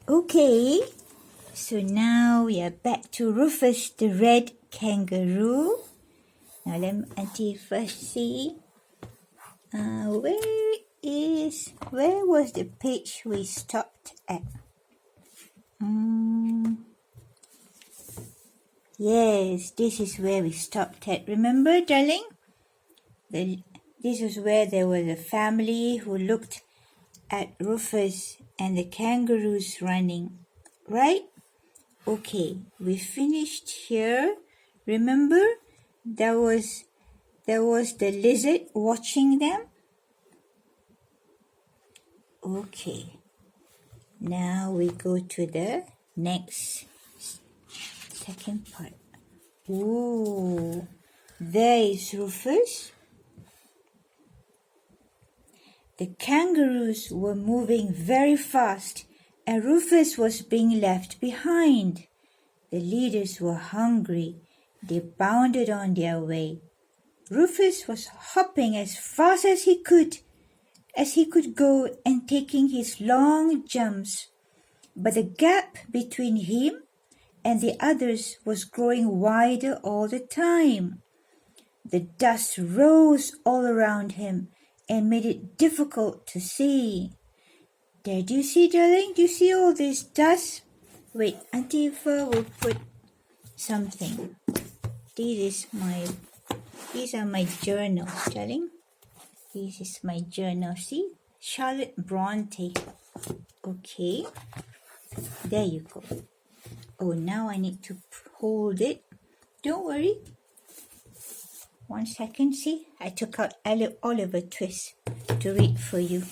Okay, so now we are back to Rufus the red kangaroo. Now let Auntie first see. Where was the page we stopped at? Yes, this is where we stopped at. Remember, darling? This is where there was a family who looked at Rufus and the kangaroos running, right? Okay, we finished here. Remember, there was the lizard watching them. Okay, now we go to the next second part. Ooh, there is Rufus. The kangaroos were moving very fast, and Rufus was being left behind. The leaders were hungry. They bounded on their way. Rufus was hopping as fast as he could go and taking his long jumps. But the gap between him and the others was growing wider all the time. The dust rose all around him and made it difficult to see. There, do you see, darling? Do you see all this dust? Wait, Auntie Fur will put something. These are my journals, darling. This is my journal. See? Charlotte Bronte. Okay. There you go. Oh, now I need to hold it. Don't worry. 1 second. See? I took out Oliver Twist to read for you.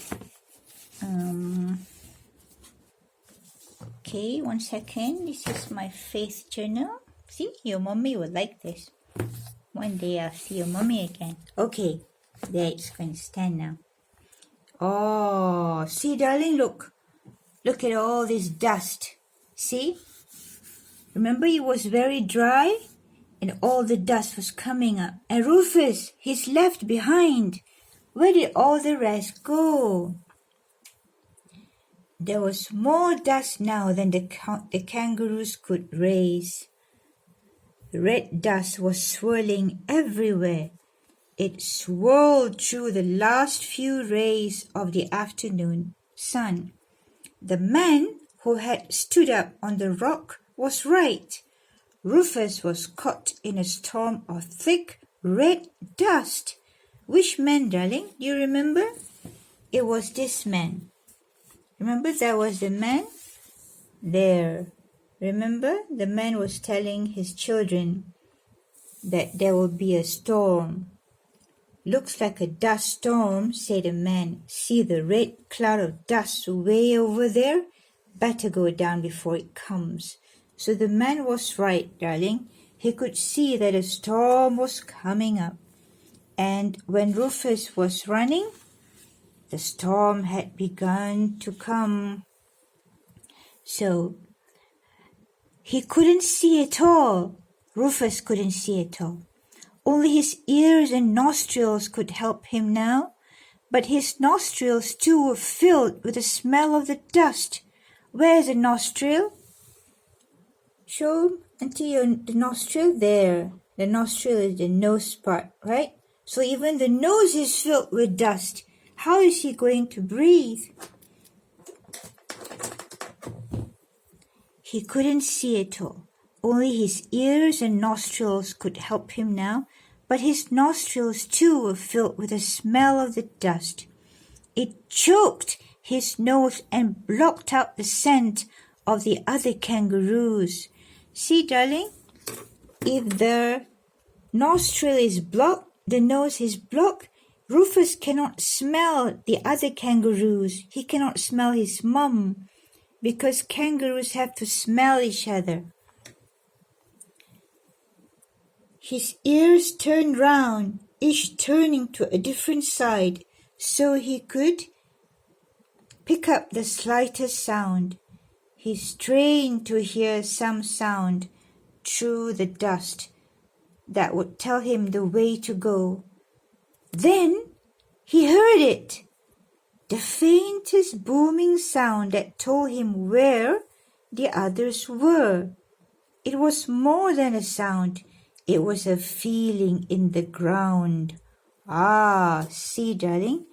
Okay, 1 second. This is my faith journal. See? Your mommy will like this. One day I'll see your mommy again. Okay. There, it's going to stand now. Oh, see, darling, look. Look at all this dust. See? Remember, it was very dry and all the dust was coming up. And Rufus, he's left behind. Where did all the rest go? There was more dust now than the kangaroos could raise. Red dust was swirling everywhere. It swirled through the last few rays of the afternoon sun. The man who had stood up on the rock was right. Rufus was caught in a storm of thick red dust. Which man, darling? Do you remember? It was this man. Remember, that was the man? There. Remember, the man was telling his children that there will be a storm. Looks like a dust storm, said the man. See the red cloud of dust way over there? Better go down before it comes. So the man was right, darling. He could see that a storm was coming up. And when Rufus was running, the storm had begun to come. So he couldn't see at all. Rufus couldn't see at all. Only his ears and nostrils could help him now. But his nostrils too were filled with the smell of the dust. Where's the nostril? Show Auntie the nostril. There. The nostril is the nose part, right? So even the nose is filled with dust. How is he going to breathe? He couldn't see at all. Only his ears and nostrils could help him now, but his nostrils too were filled with the smell of the dust. It choked his nose and blocked out the scent of the other kangaroos. See, darling, if the nostril is blocked, the nose is blocked, Rufus cannot smell the other kangaroos. He cannot smell his mum because kangaroos have to smell each other. His ears turned round, each turning to a different side, so he could pick up the slightest sound. He strained to hear some sound through the dust that would tell him the way to go. Then he heard it. the faintest booming sound that told him where the others were. It was more than a sound. It was a feeling in the ground. Ah, see, darling?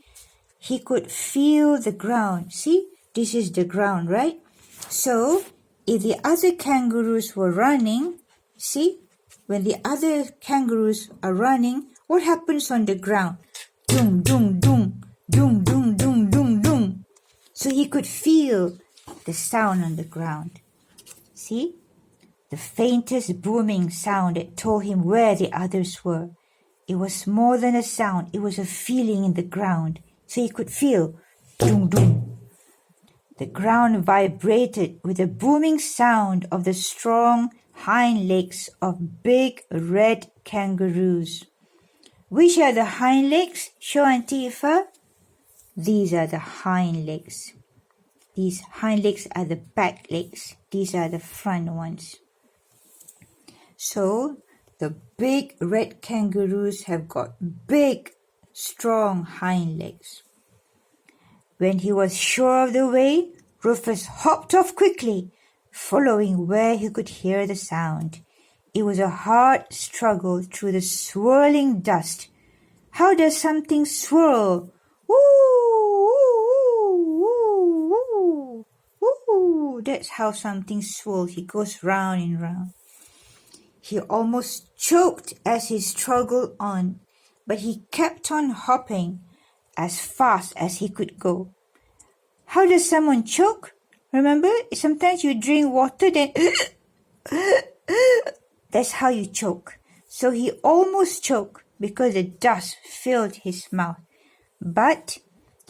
He could feel the ground. See, this is the ground, right? So, if the other kangaroos were running, see, when the other kangaroos are running, what happens on the ground? Doom, doom, doom, doom, doom, doom, doom, doom. So he could feel the sound on the ground. See? The faintest booming sound that told him where the others were. It was more than a sound. It was a feeling in the ground. So he could feel doom, doom. The ground vibrated with the booming sound of the strong hind legs of big red kangaroos. Which are the hind legs? Show Auntie Ifa. These are the hind legs. These hind legs are the back legs. These are the front ones. So, the big red kangaroos have got big, strong hind legs. When he was sure of the way, Rufus hopped off quickly, following where he could hear the sound. It was a hard struggle through the swirling dust. How does something swirl? Woo, woo, woo, woo, woo. That's how something swirls. He goes round and round. He almost choked as he struggled on, but he kept on hopping as fast as he could go. How does someone choke? Remember, sometimes you drink water, then that's how you choke. So he almost choked because the dust filled his mouth. But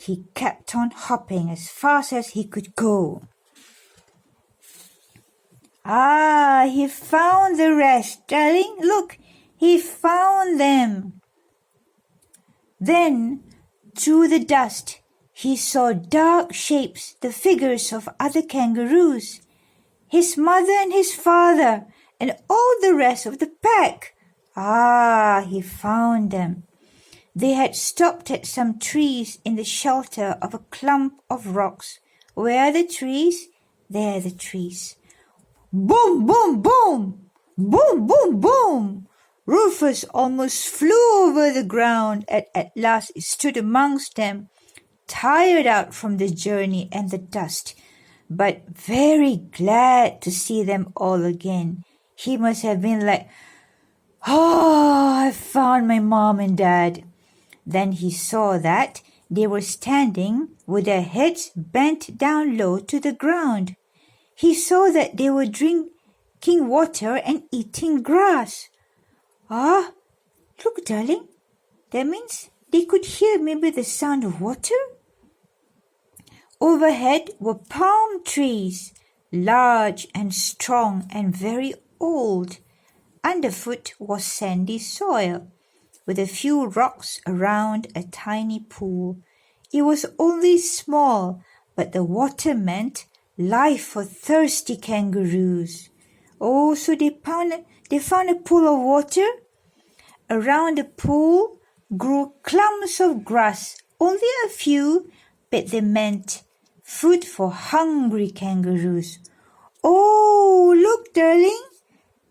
he kept on hopping as fast as he could go. Ah, he found the rest, darling. Look, he found them. Then, through the dust, he saw dark shapes, the figures of other kangaroos, his mother and his father, and all the rest of the pack. Ah, he found them. They had stopped at some trees in the shelter of a clump of rocks. Where are the trees? There are the trees. Boom, boom, boom! Boom, boom, boom! Rufus almost flew over the ground and at last stood amongst them, tired out from the journey and the dust, but very glad to see them all again. He must have been like, "Oh, I found my mom and dad." Then he saw that they were standing with their heads bent down low to the ground. He saw that they were drinking water and eating grass. Ah, look, darling. That means they could hear maybe the sound of water. Overhead were palm trees, large and strong and very old. Underfoot was sandy soil, with a few rocks around a tiny pool. It was only small, but the water meant life for thirsty kangaroos. Oh, so they found a pool of water. Around the pool grew clumps of grass, only a few, but they meant food for hungry kangaroos. Oh, look, darling,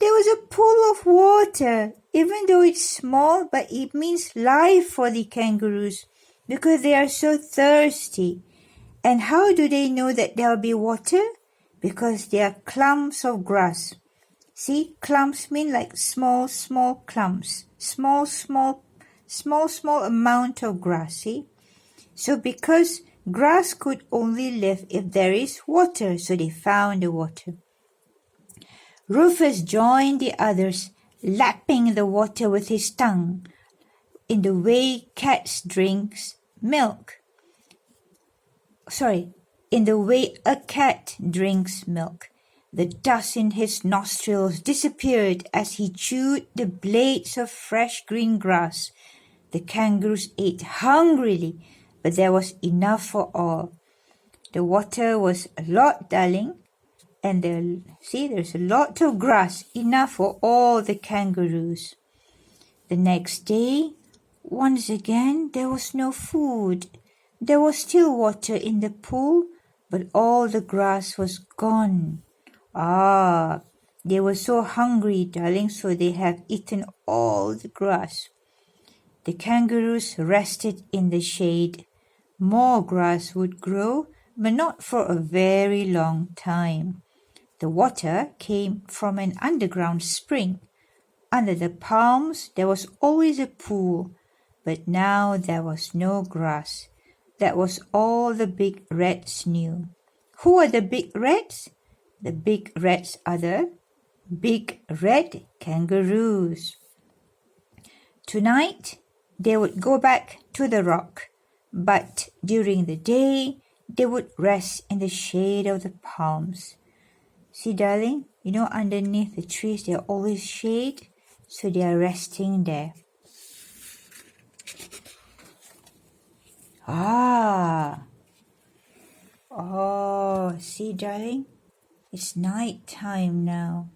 there was a pool of water. Even though it's small, but it means life for the kangaroos because they are so thirsty. And how do they know that there will be water? Because there are clumps of grass. See, clumps mean like small clumps. Small amount of grass, see? So because grass could only live if there is water, so they found the water. Rufus joined the others, lapping the water with his tongue, in the way cats drinks milk. In the way a cat drinks milk. The dust in his nostrils disappeared as he chewed the blades of fresh green grass. The kangaroos ate hungrily, but there was enough for all. The water was a lot, darling, and there's a lot of grass, enough for all the kangaroos. The next day, once again, there was no food. There was still water in the pool, but all the grass was gone. Ah, they were so hungry, darling, so they have eaten all the grass. The kangaroos rested in the shade. More grass would grow, but not for a very long time. The water came from an underground spring. Under the palms there was always a pool, but now there was no grass. That was all the big rats knew. Who are the big rats? The big rats are the big red kangaroos. Tonight they would go back to the rock, but during the day they would rest in the shade of the palms. See, darling, underneath the trees there are always shade, so they are resting there. Oh, see, darling, it's night time now.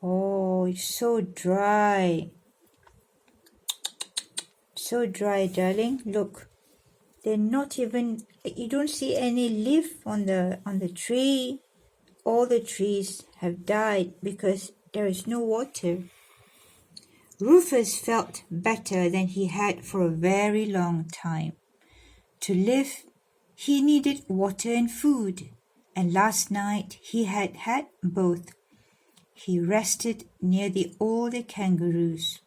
Oh, it's so dry. So dry, darling. Look, they're not even, you don't see any leaf on the tree. All the trees have died because there is no water. Rufus felt better than he had for a very long time. To live, he needed water and food, and last night he had had both. He rested near the older kangaroos.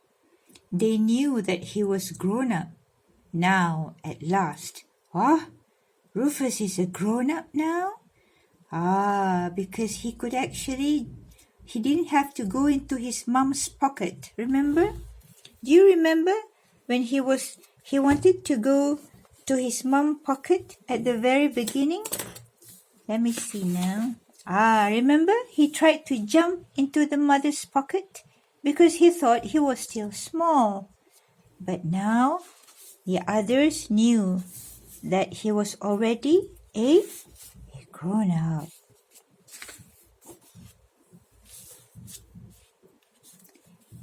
They knew that he was grown up. Now, at last. Rufus is a grown up now? Because he didn't have to go into his mom's pocket, remember? Do you remember when he wanted to go to his mom's pocket at the very beginning? Let me see now. Remember? He tried to jump into the mother's pocket because he thought he was still small. But now the others knew that he was already a grown up.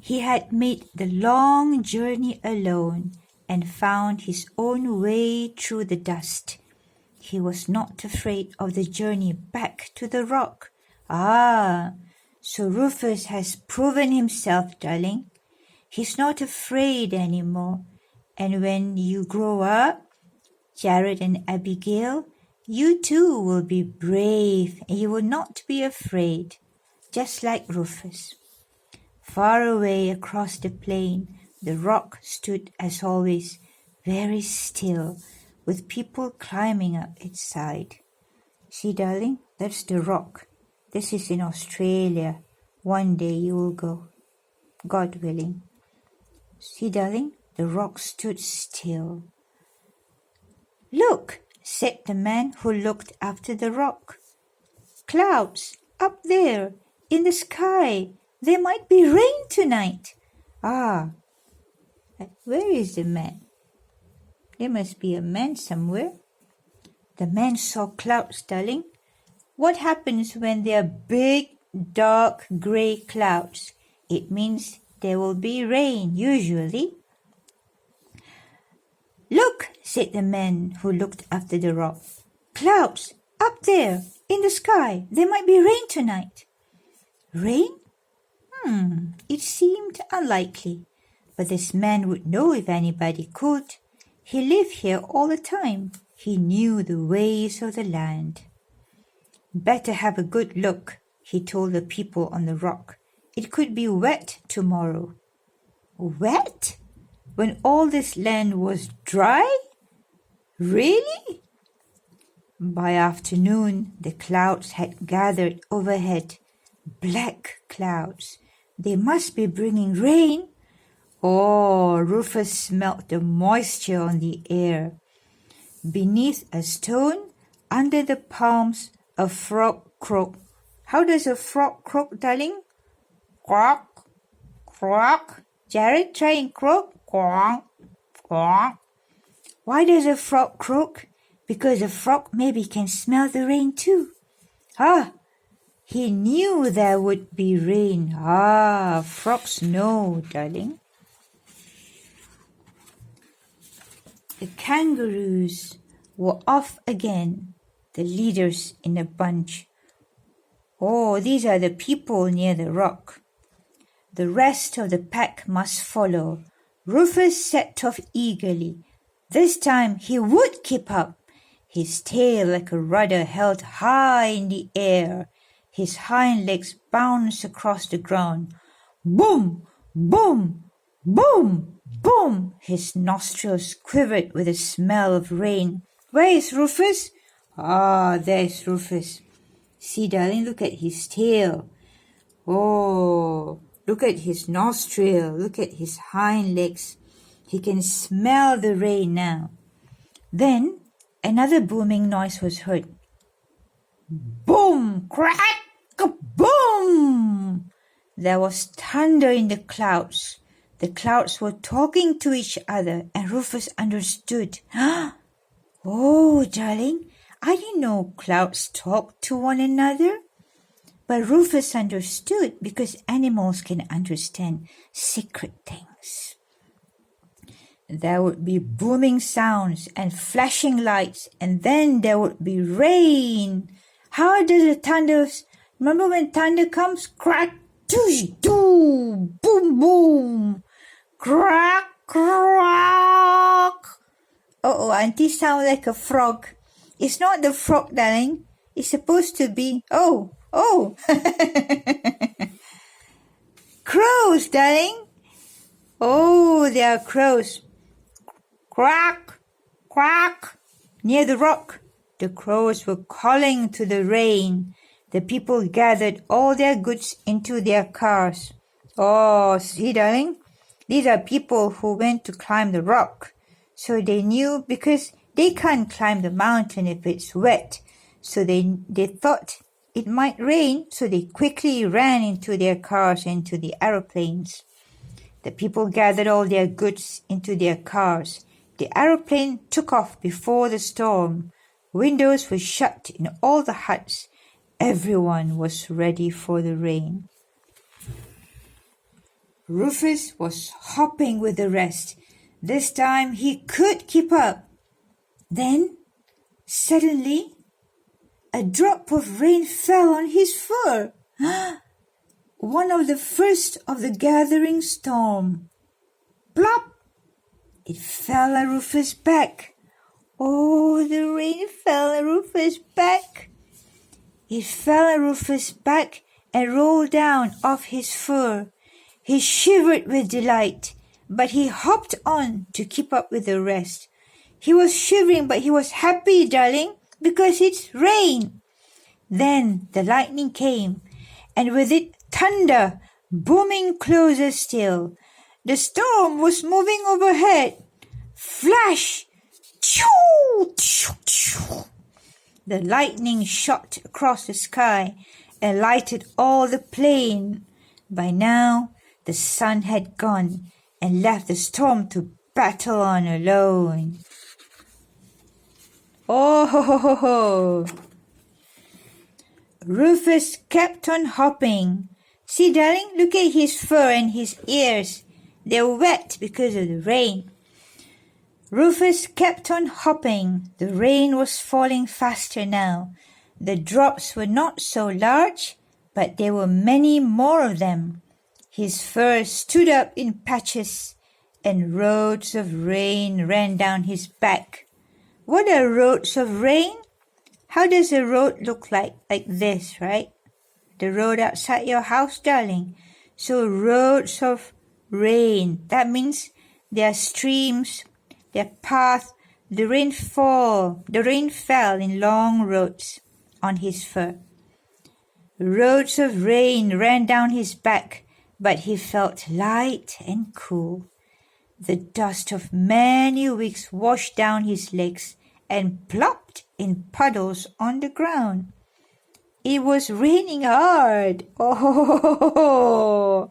He had made the long journey alone and found his own way through the dust. He was not afraid of the journey back to the rock. So Rufus has proven himself, darling. He's not afraid anymore. And when you grow up, Jared and Abigail, you too will be brave and you will not be afraid, just like Rufus. Far away across the plain, the rock stood as always, very still, with people climbing up its side. See, darling, that's the rock. This is in Australia. One day you will go, God willing. See, darling, the rock stood still. Look, said the man who looked after the rock. Clouds, up there, in the sky. There might be rain tonight. Where is the man? There must be a man somewhere. The man saw clouds, darling. What happens when there are big, dark, grey clouds? It means there will be rain, usually. Look, said the man who looked after the rock. Clouds, up there, in the sky. There might be rain tonight. Rain? It seemed unlikely, but this man would know if anybody could. He lived here all the time. He knew the ways of the land. Better have a good look, he told the people on the rock. It could be wet tomorrow. Wet? When all this land was dry? Really? By afternoon, the clouds had gathered overhead. Black clouds. They must be bringing rain. Rufus smelt the moisture on the air. Beneath a stone, under the palms, a frog croaked. How does a frog croak, darling? Quack, quack. Jared, try and croak. Quack, quack. Why does a frog croak? Because a frog maybe can smell the rain too. He knew there would be rain. Frogs know, darling. The kangaroos were off again, the leaders in a bunch. Oh, these are the people near the rock. The rest of the pack must follow. Rufus set off eagerly. This time he would keep up, his tail like a rudder held high in the air. His hind legs bounced across the ground. Boom! Boom! Boom! Boom! His nostrils quivered with the smell of rain. Where is Rufus? Ah, there's Rufus. See, darling, look at his tail. Oh, look at his nostril. Look at his hind legs. He can smell the rain now. Then another booming noise was heard. Boom! Crack! Boom! There was thunder in the clouds. The clouds were talking to each other, and Rufus understood. Oh, darling, I didn't know clouds talk to one another. But Rufus understood because animals can understand secret things. There would be booming sounds and flashing lights, and then there would be rain. How does the thunder... Remember when thunder comes? Crack, doosh, doo, boom, boom. Crack, crack. Oh, Auntie sounds like a frog. It's not the frog, darling. It's supposed to be... Oh. Crows, darling. Oh, they are crows. Quack, quack. Near the rock, the crows were calling to the rain. The people gathered all their goods into their cars. Oh, see, darling, these are people who went to climb the rock. So they knew because they can't climb the mountain if it's wet. So they thought it might rain, so they quickly ran into their cars and to the aeroplanes. The people gathered all their goods into their cars. The aeroplane took off before the storm. Windows were shut in all the huts. Everyone was ready for the rain. Rufus was hopping with the rest. This time he could keep up. Then, suddenly, a drop of rain fell on his fur. One of the first of the gathering storm. Plop! It fell on Rufus' back. Oh, the rain fell on Rufus' back. It fell on Rufus' back and rolled down off his fur. He shivered with delight, but he hopped on to keep up with the rest. He was shivering, but he was happy, darling, because it's rain. Then the lightning came, and with it thunder, booming closer still. The storm was moving overhead. Flash! Choo! Choo! Choo! The lightning shot across the sky and lighted all the plain. By now, the sun had gone and left the storm to battle on alone. Oh, ho, ho, ho, ho. Rufus kept on hopping. See, darling, look at his fur and his ears. They're wet because of the rain. Rufus kept on hopping. The rain was falling faster now. The drops were not so large, but there were many more of them. His fur stood up in patches, and roads of rain ran down his back. What are roads of rain? How does a road look like? Like this, right? The road outside your house, darling. So roads of rain. That means there are streams, their path. The rain fell in long roads on his fur. Roads of rain ran down his back, but he felt light and cool. The dust of many weeks washed down his legs and plopped in puddles on the ground. It was raining hard. Oh,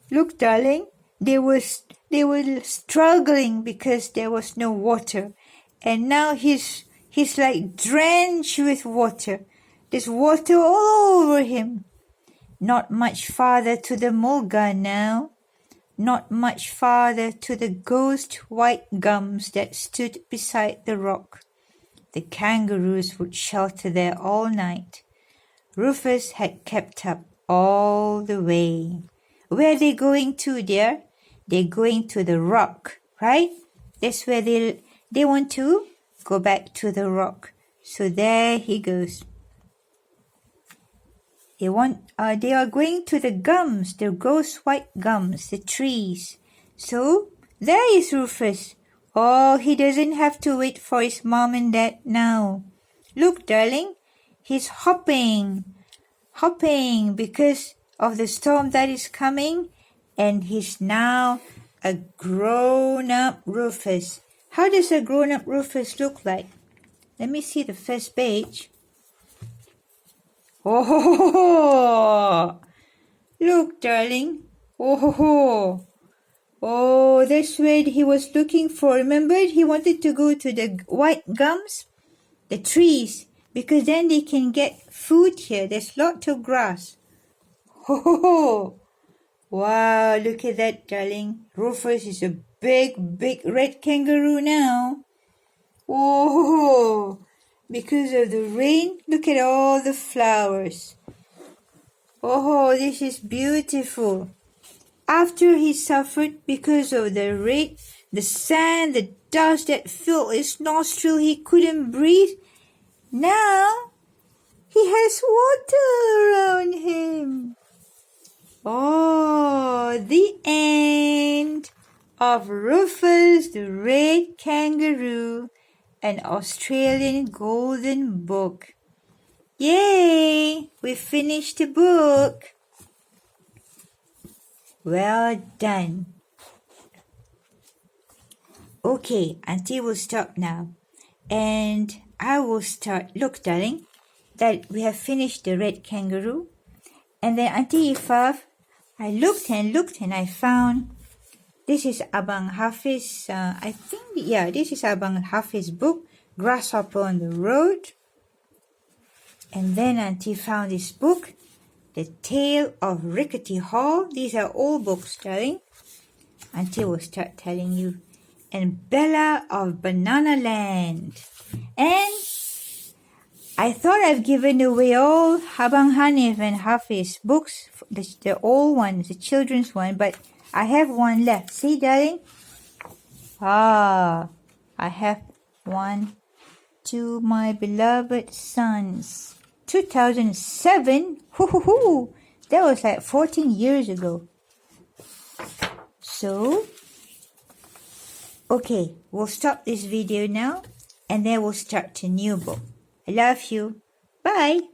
look, darling, they were struggling because there was no water, and now he's like drenched with water. There's water all over him. Not much farther to the mulga now. Not much farther to the ghost white gums that stood beside the rock. The kangaroos would shelter there all night. Rufus had kept up all the way. Where are they going to, dear? They're going to the rock, right? That's where they want to go back to the rock. So there he goes. They are going to the gums, the gross white gums, the trees. So there is Rufus. Oh, he doesn't have to wait for his mom and dad now. Look, darling, he's hopping because of the storm that is coming, and he's now a grown-up Rufus. How does a grown-up Rufus look like? Let me see the first page. Oh, look, darling. Oh, that's where he was looking for. Remember, he wanted to go to the white gums, the trees, because then they can get food here. There's lots of grass. Oh, wow, look at that, darling. Rufus is a big red kangaroo now. Oh, because of the rain, look at all the flowers. Oh, this is beautiful. After he suffered because of the rain, the sand, the dust that filled his nostril, he couldn't breathe. Now, he has water around him. Oh, the end of Rufus the Red Kangaroo, an Australian golden book. Yay! We finished the book. Well done. Okay, Auntie will stop now. And I will start. Look, darling, that we have finished the red kangaroo. And then Auntie Ifaf, I looked and I found this is Abang Hafiz. This is Abang Hafiz book, Grasshopper on the Road. And then Auntie found this book, The Tale of Rickety Hall. These are all books, darling. Auntie will start telling you. And Bella of Banana Land. And I thought I've given away all Abang Hanif and Hafiz books, the old ones, the children's one, but I have one left. See, darling? I have one to my beloved sons. 2007? That was like 14 years ago. So, okay, we'll stop this video now and then we'll start a new book. I love you. Bye.